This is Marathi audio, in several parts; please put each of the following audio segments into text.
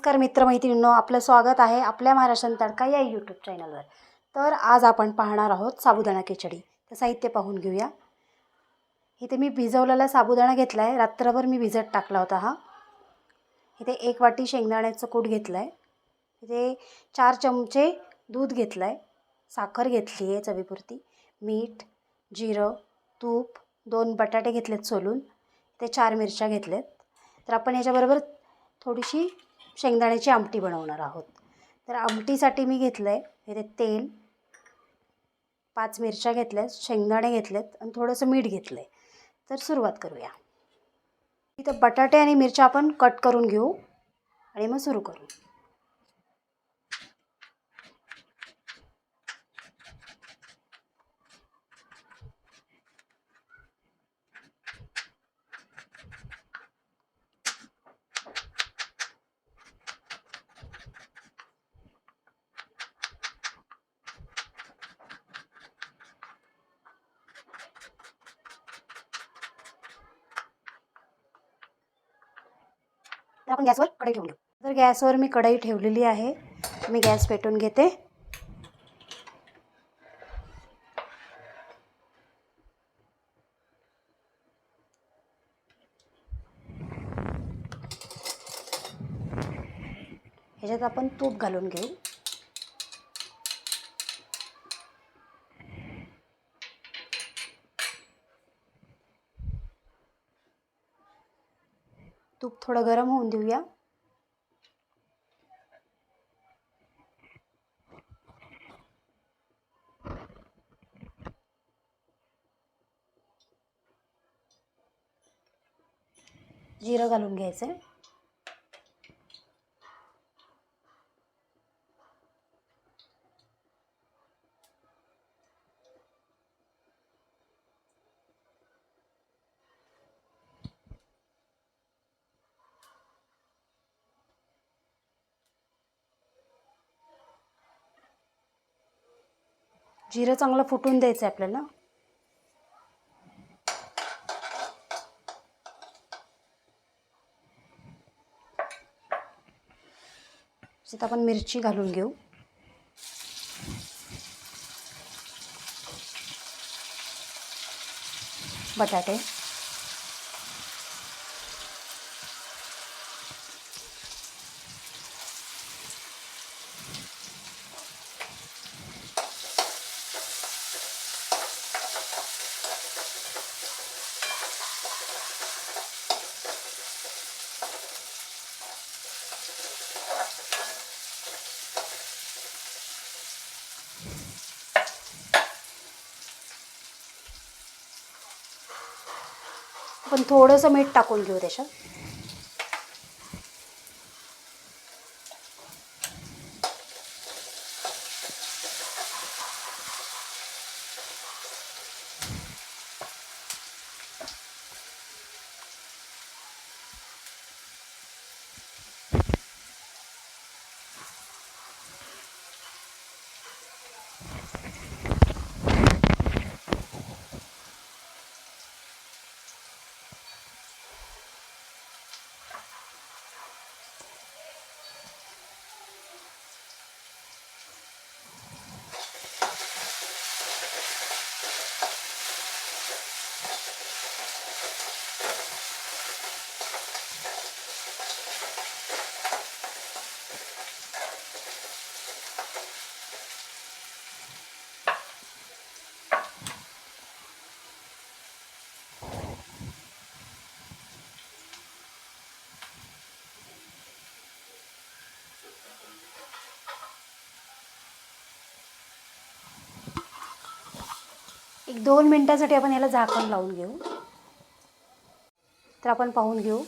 नमस्कार मित्रमैत्रिणींनो, आपलं स्वागत आहे आपल्या महाराष्ट्र तडका या यूट्यूब चॅनलवर। तर आज आपण पाहणार आहोत साबुदाणा खिचडी। तर साहित्य पाहून घेऊया। इथे मी भिजवलेला साबुदाणा घेतला आहे, रात्रभर मी भिजत टाकला होता हा। इथे 1 वाटी शेंगदाण्याचं कूट घेतलं आहे, इथे 4 चमचे दूध घेतलं आहे, साखर घेतली आहे चवीपुरती, मीठ, जिरं, तूप, 2 बटाटे घेतलेत सोलून, इथे 4 मिरच्या घेतलेत। तर आपण याच्याबरोबर थोडीशी शेंगदाण्याची आमटी बनवणार आहोत। तर आमटीसाठी मी घेतलं आहे इथे तेल, 5 मिरच्या घेतल्यात, शेंगदाणे घेतलेत आणि थोडंसं मीठ घेतलं आहे। तर सुरुवात करूया। इथं बटाटे आणि मिरच्या आपण कट करून घेऊ आणि मग सुरू करू। तर आपण गॅसवर कढई ठेवून घेऊ। तर गॅसवर मी कढई ठेवलेली आहे, मी गॅस पेटवून घेते। ह्याच्यात आपण तूप घालून घेऊ। तूप थोडं गरम होऊन देऊया। जिरं घालून घ्यायचं आहे। जिरं चांगलं फुटून द्यायचं आहे आपल्याला। त्यात आपण मिरची घालून घेऊ। बटाटे, आपण थोडंसं मीठ टाकून घेऊ त्याच्यात। एक 2 मिनिटांसाठी आपण याला झाकण लावून घेऊ। तर आपण पाहून घेऊ,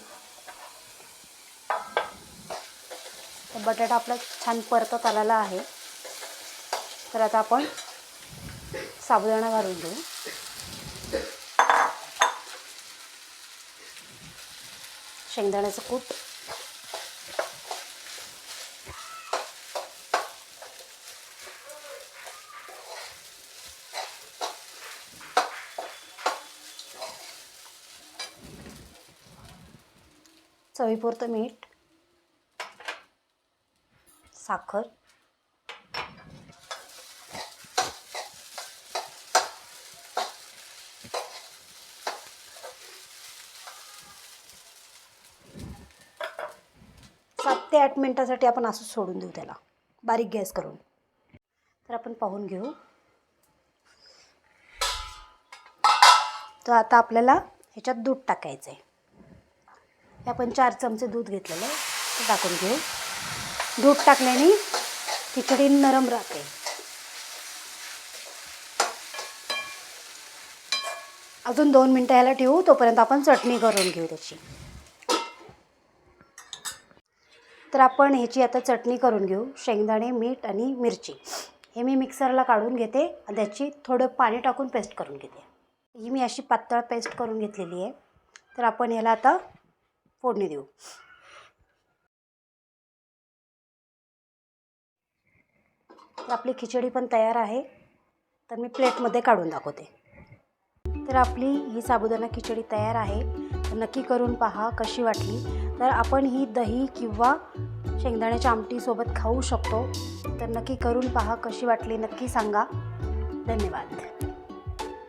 तर बटाटा आपला छान परतत आलेला आहे। तर आता आपण साबुदाणा घालून घेऊ। शेंगदाण्याचं कूट, चवीपुरतं मीठ, साखर, सात ते 8 मिनटासाठी आपण असं सोडून देऊ त्याला, बारीक गॅस करून. तर आपण पाहून घेऊ. तर आता आपल्याला ह्याच्यात दूध टाकायचं आहे. हे आपण 4 चमचे दूध घेतलेलं आहे, ते टाकून घेऊ. दूध टाकल्याने खिचडी नरम राहते. अजून 2 मिनटं ह्याला ठेवू, तोपर्यंत आपण चटणी करून घेऊ त्याची. तर आपण ह्याची आता चटणी करून घेऊ. शेंगदाणे, मीठ आणि मिरची हे मी मिक्सरला काढून घेते आणि त्याची थोडं पाणी टाकून पेस्ट करून घेते. ही मी अशी पातळ पेस्ट करून घेतलेली आहे. तर आपण ह्याला आता फोडणी देऊ. तर आपली खिचडी पण तयार आहे. तर मी प्लेटमध्ये काढून दाखवते. तर आपली ही साबुदाणा खिचडी तयार आहे. तर नक्की करून पहा कशी वाटली. तर आपण ही दही किंवा शेंगदाण्याच्या आमटीसोबत खाऊ शकतो. तर नक्की करून पहा कशी वाटली, नक्की सांगा. धन्यवाद.